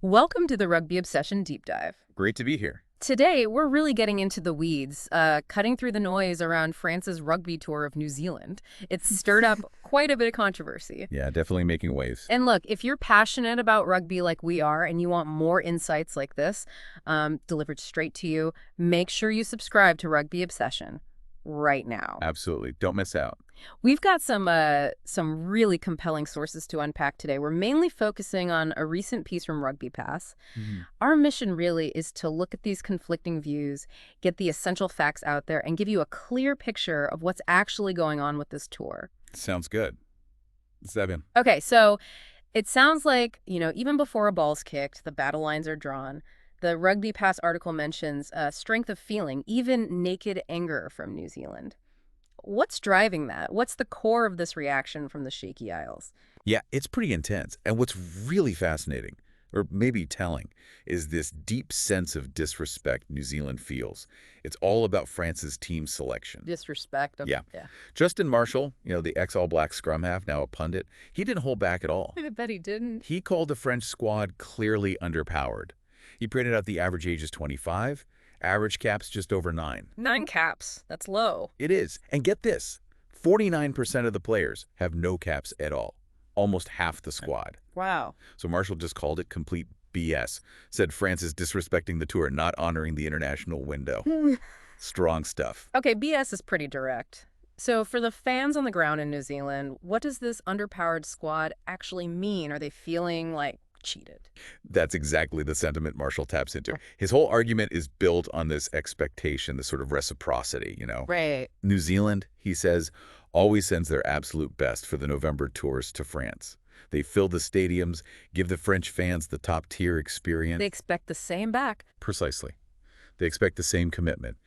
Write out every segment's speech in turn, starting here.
Welcome to the Rugby Obsession Deep Dive. Great to be here. Today, we're really getting into the weeds, cutting through the noise around France's rugby tour of New Zealand. It's stirred up quite a bit of controversy. Yeah, definitely making waves. And look, if you're passionate about rugby like we are and you want more insights like this delivered straight to you, make sure you subscribe to Rugby Obsession right now. Absolutely. Don't miss out. We've got some really compelling sources to unpack today. We're mainly focusing on a recent piece from Rugby Pass. Our mission really is to look at these conflicting views, get the essential facts out there, and give you a clear picture of what's actually going on with this tour. Sounds good. Fabien. Okay, so it sounds like, even before a ball's kicked, the battle lines are drawn. The Rugby Pass article mentions strength of feeling, even naked anger from New Zealand. What's driving that? What's the core of this reaction from the Shaky Isles? Yeah, it's pretty intense. And what's really fascinating, or maybe telling, is this deep sense of disrespect New Zealand feels. It's all about France's team selection. Disrespect. Yeah. Justin Marshall, the ex-All Black scrum half, now a pundit, he didn't hold back at all. I bet he didn't. He called the French squad clearly underpowered. He printed out the average age is 25, average caps just over 9. 9 caps. That's low. It is. And get this, 49% of the players have no caps at all, almost half the squad. Wow. So Marshall just called it complete BS, said France is disrespecting the tour, not honoring the international window. Strong stuff. Okay, BS is pretty direct. So for the fans on the ground in New Zealand, what does this underpowered squad actually mean? Are they feeling like cheated? That's exactly the sentiment Marshall taps into. His whole argument is built on this expectation, this sort of reciprocity, Right. New Zealand, he says, always sends their absolute best for the November tours to France. They fill the stadiums, give the French fans the top-tier experience. They expect the same back. Precisely. They expect the same commitment.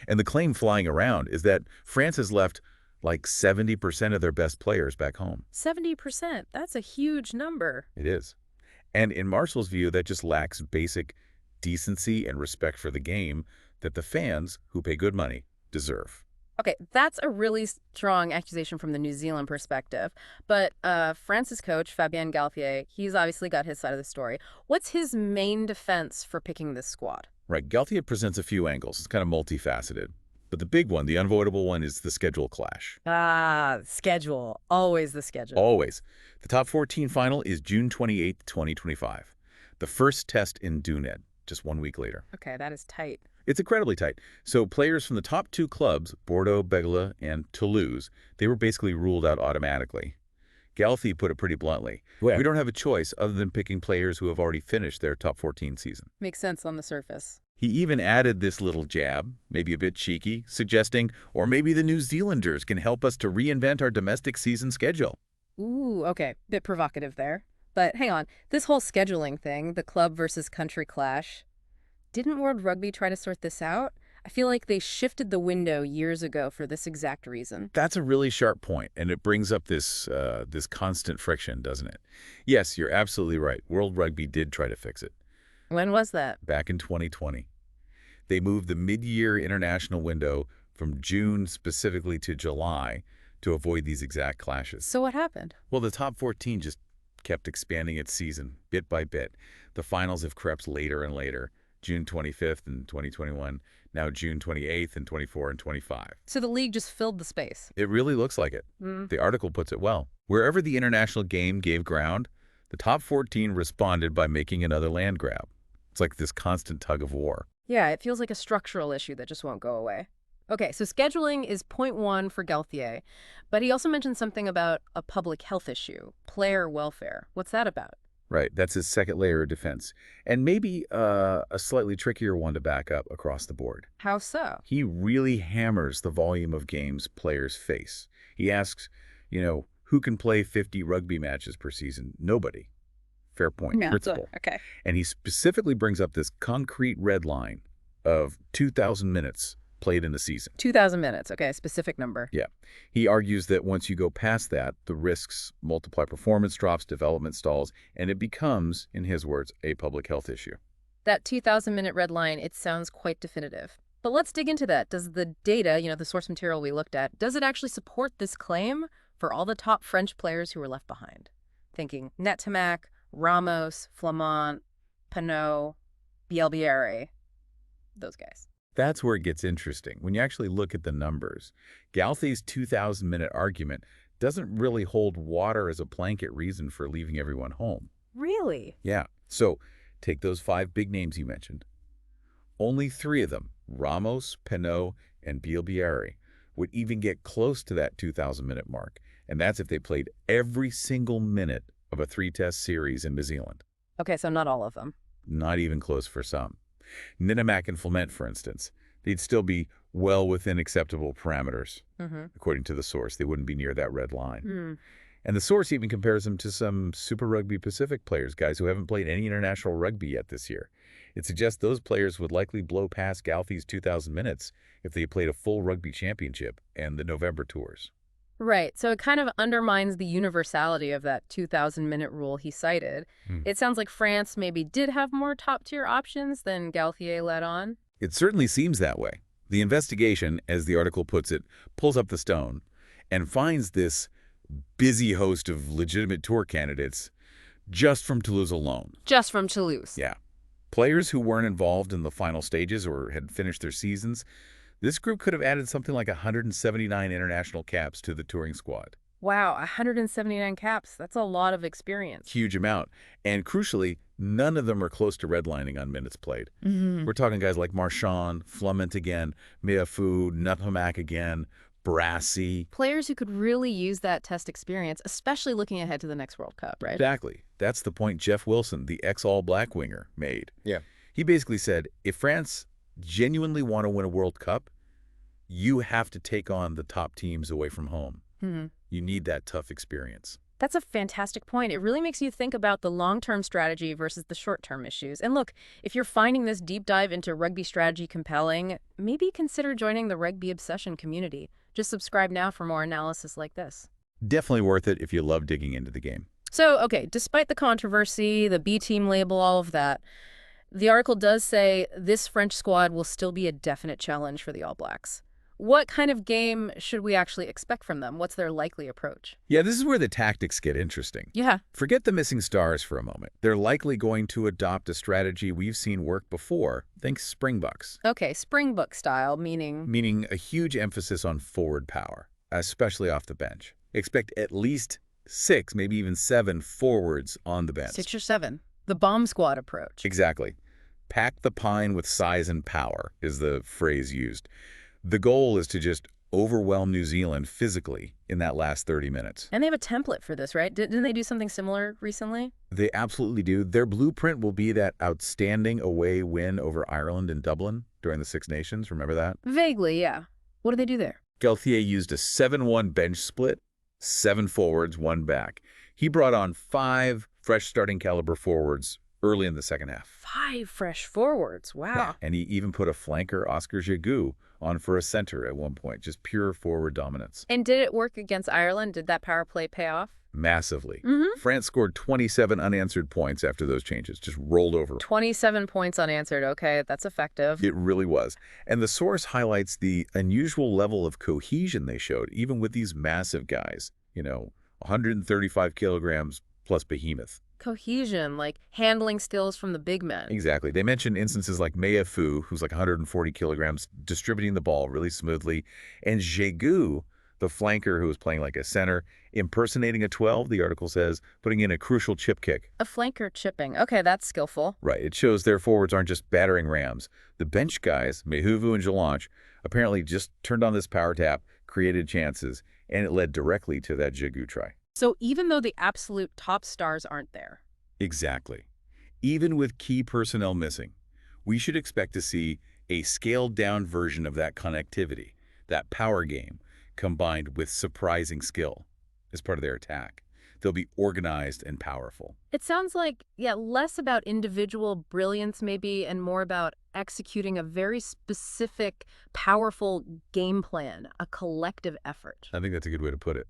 And the claim flying around is that France has left like 70% of their best players back home. 70%. That's a huge number. It is. And in Marshall's view, that just lacks basic decency and respect for the game that the fans, who pay good money, deserve. Okay, that's a really strong accusation from the New Zealand perspective. But France's coach, Fabien Galthié, he's obviously got his side of the story. What's his main defense for picking this squad? Right, Galthié presents a few angles. It's kind of multifaceted. But the big one, the unavoidable one, is the schedule clash. Schedule. Always the schedule. Always. The top 14 final is June 28th, 2025. The first test in Duned, just 1 week later. Okay, that is tight. It's incredibly tight. So players from the top 2 clubs, Bordeaux, Bègles, and Toulouse, they were basically ruled out automatically. Galthie put it pretty bluntly. We don't have a choice other than picking players who have already finished their top 14 season. Makes sense on the surface. He even added this little jab, maybe a bit cheeky, suggesting, or maybe the New Zealanders can help us to reinvent our domestic season schedule. Ooh, okay. Bit provocative there. But hang on. This whole scheduling thing, the club versus country clash, didn't World Rugby try to sort this out? I feel like they shifted the window years ago for this exact reason. That's a really sharp point, and it brings up this constant friction, doesn't it? Yes, you're absolutely right. World Rugby did try to fix it. When was that? Back in 2020. They moved the mid-year international window from June specifically to July to avoid these exact clashes. So what happened? Well, the top 14 just kept expanding its season bit by bit. The finals have crept later and later. June 25th in 2021, now June 28th and 24 and 25. So the league just filled the space. It really looks like it. The article puts it well. Wherever the international game gave ground, the top 14 responded by making another land grab. It's like this constant tug of war. Yeah, it feels like a structural issue that just won't go away. Okay, so scheduling is point 1 for Galthié, but he also mentioned something about a public health issue, player welfare. What's that about? Right, that's his second layer of defense. And maybe a slightly trickier one to back up across the board. How so? He really hammers the volume of games players face. He asks, who can play 50 rugby matches per season? Nobody. Fair point. Yeah, principle. Okay. And he specifically brings up this concrete red line of 2,000 minutes played in the season. 2,000 minutes. Okay, a specific number. Yeah. He argues that once you go past that, the risks multiply, performance drops, development stalls, and it becomes, in his words, a public health issue. That 2,000-minute red line, it sounds quite definitive. But let's dig into that. Does the data, the source material we looked at, does it actually support this claim for all the top French players who were left behind? Thinking Netamak, Ramos, Flamand. Pinot, Bielbiere, those guys. That's where it gets interesting. When you actually look at the numbers, Galthie's 2,000-minute argument doesn't really hold water as a blanket reason for leaving everyone home. Really? Yeah. So take those 5 big names you mentioned. Only 3 of them, Ramos, Pinot, and Bielbiere, would even get close to that 2,000-minute mark. And that's if they played every single minute of a 3-test series in New Zealand. Okay, so not all of them. Not even close for some. Ninimac and Flement, for instance, they'd still be well within acceptable parameters. According to the source. They wouldn't be near that red line. And the source even compares them to some Super Rugby Pacific players, guys who haven't played any international rugby yet this year. It suggests those players would likely blow past Galthie's 2,000 minutes if they played a full rugby championship and the November tours. Right, so it kind of undermines the universality of that 2,000-minute rule he cited. It sounds like France maybe did have more top-tier options than Galthié let on. It certainly seems that way. The investigation, as the article puts it, pulls up the stone and finds this busy host of legitimate tour candidates just from Toulouse alone. Just from Toulouse. Yeah. Players who weren't involved in the final stages or had finished their seasons, this group could have added something like 179 international caps to the touring squad. Wow, 179 caps. That's a lot of experience. Huge amount. And crucially, none of them are close to redlining on minutes played. We're talking guys like Marchand, Flement again, Meafou, Nupamac again, Brassy. Players who could really use that test experience, especially looking ahead to the next World Cup, right? Exactly. That's the point Jeff Wilson, the ex-All Black winger, made. Yeah. He basically said, if France genuinely want to win a World Cup, you have to take on the top teams away from home. You need that tough experience. That's a fantastic point. It really makes you think about the long-term strategy versus the short-term issues. And look, if you're finding this deep dive into rugby strategy compelling, maybe consider joining the Rugby Obsession community. Just subscribe now for more analysis like this. Definitely worth it if you love digging into the game. So, okay, despite the controversy, the B-team label, all of that, the article does say this French squad will still be a definite challenge for the All Blacks. What kind of game should we actually expect from them? What's their likely approach? Yeah, this is where the tactics get interesting. Yeah. Forget the missing stars for a moment. They're likely going to adopt a strategy we've seen work before. Think Springboks. Okay, Springbok style, meaning? Meaning a huge emphasis on forward power, especially off the bench. Expect at least 6, maybe even 7 forwards on the bench. 6 or 7. The bomb squad approach. Exactly. Pack the pine with size and power is the phrase used. The goal is to just overwhelm New Zealand physically in that last 30 minutes. And they have a template for this, right? Didn't they do something similar recently? They absolutely do. Their blueprint will be that outstanding away win over Ireland in Dublin during the Six Nations. Remember that? Vaguely, yeah. What do they do there? Galthié used a 7-1 bench split, 7 forwards, 1 back. He brought on 5 fresh starting caliber forwards early in the second half. 5 fresh forwards. Wow. Yeah. And he even put a flanker, Oscar Giroux, on for a center at one point. Just pure forward dominance. And did it work against Ireland? Did that power play pay off? Massively. France scored 27 unanswered points after those changes. Just rolled over. 27 points unanswered. Okay, that's effective. It really was. And the source highlights the unusual level of cohesion they showed, even with these massive guys. 135 kilograms plus behemoth. Cohesion, like handling skills from the big men. Exactly. They mentioned instances like Meafou, who's like 140 kilograms, distributing the ball really smoothly, and Giroux, the flanker who was playing like a center, impersonating a 12, the article says, putting in a crucial chip kick. A flanker chipping. Okay, that's skillful. Right. It shows their forwards aren't just battering rams. The bench guys, Mehuvu and Jalanche, apparently just turned on this power tap, created chances, and it led directly to that Giroux try. So even though the absolute top stars aren't there. Exactly. Even with key personnel missing, we should expect to see a scaled-down version of that connectivity, that power game, combined with surprising skill as part of their attack. They'll be organized and powerful. It sounds like, yeah, less about individual brilliance maybe and more about executing a very specific, powerful game plan, a collective effort. I think that's a good way to put it.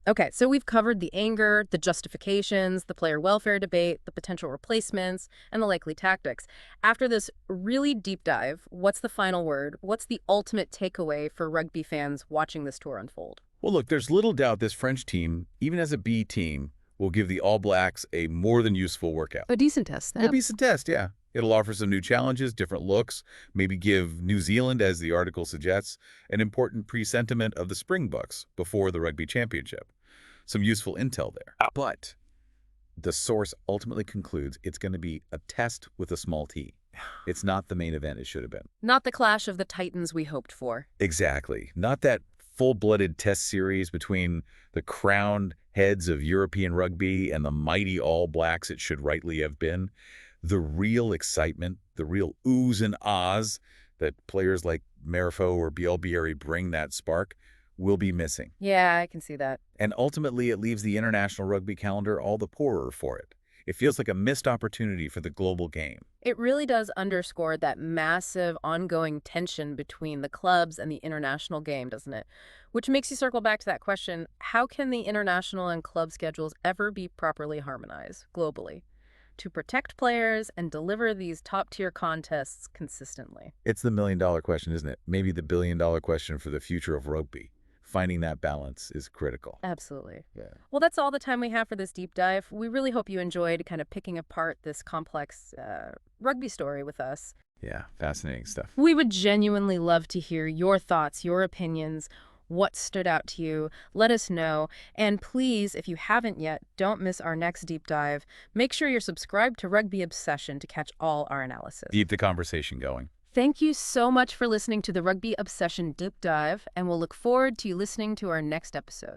Okay, so we've covered the anger, the justifications, the player welfare debate, the potential replacements, and the likely tactics. After this really deep dive, what's the final word? What's the ultimate takeaway for rugby fans watching this tour unfold? Well, look, there's little doubt this French team, even as a B team, will give the All Blacks a more than useful workout. A decent test, then. A decent test, yeah. It'll offer some new challenges, different looks, maybe give New Zealand, as the article suggests, an important presentiment of the Springboks before the Rugby Championship. Some useful intel there. But the source ultimately concludes it's going to be a test with a small t. It's not the main event it should have been. Not the clash of the titans we hoped for. Exactly. Not that full-blooded test series between the crowned heads of European rugby and the mighty All Blacks it should rightly have been. The real excitement, the real oohs and ahs that players like Marifo or Bielbieri bring that spark will be missing. Yeah, I can see that. And ultimately, it leaves the international rugby calendar all the poorer for it. It feels like a missed opportunity for the global game. It really does underscore that massive ongoing tension between the clubs and the international game, doesn't it? Which makes you circle back to that question, how can the international and club schedules ever be properly harmonized globally to protect players and deliver these top-tier contests consistently? It's the million-dollar question, isn't it? Maybe the billion-dollar question for the future of rugby. Finding that balance is critical. Absolutely. Yeah. Well, that's all the time we have for this deep dive. We really hope you enjoyed kind of picking apart this complex rugby story with us. Yeah, fascinating stuff. We would genuinely love to hear your thoughts, your opinions, what stood out to you. Let us know. And please, if you haven't yet, don't miss our next deep dive. Make sure you're subscribed to Rugby Obsession to catch all our analysis. Keep the conversation going. Thank you so much for listening to the Rugby Obsession Deep Dive, and we'll look forward to you listening to our next episode.